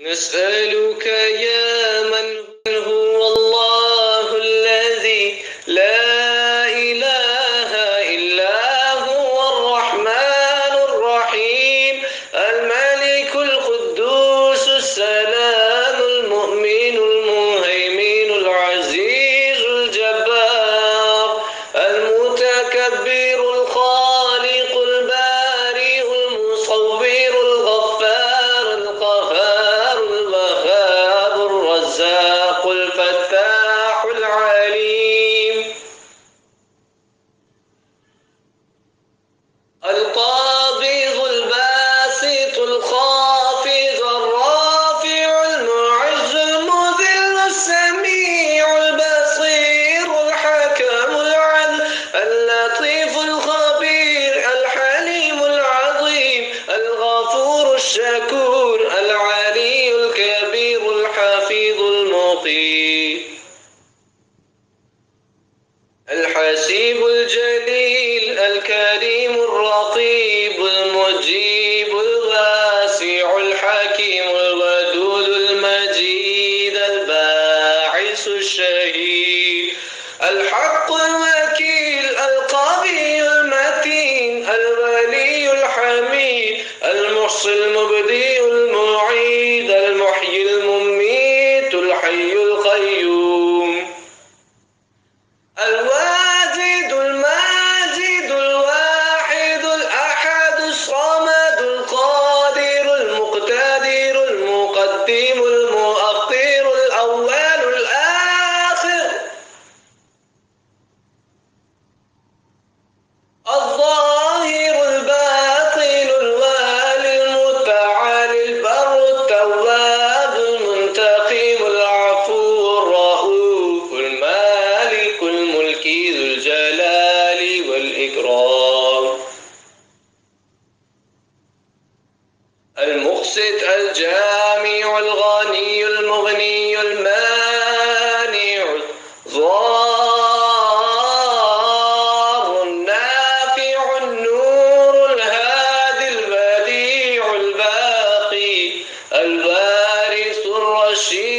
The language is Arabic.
نسألك يا من هو الله الذي لا إله إلا هو الرحمن الرحيم الملك القدوس السلام المؤمن المهيمن العزيز الجبار المتكبر الخالق البارئ المصور الغفار القهار الوهاب الرزاق الفتاح العليم القابض الباسط الخافض الرافع المعز المذل السميع البصير الحكم العدل اللطيف الخبير الحليم العظيم الغفور الشكور العلي الكبير الحفيظ المقيت الحسيب الجليل الكريم الرقيب المجيب الواسع الحكيم الودود المجيد الباعث الشهيد الحق الوكيل القوي المتين الولي الحميد المحصي المبدئ المعيد المحيي المميت الحي القيوم الواجد الماجد الواحد الأحد الصمد القادر المقتدر المقدم المؤخر الأول الآخر الظاهر الباطن الوالي المتعالي البر التواب المنتقم العفو الرؤوف المالك الملك ذو الجلال والإكرام المقسط الجامع الغني المغني المانع الضار النافع النور الهادي البديع الباقي الوارث الرشيد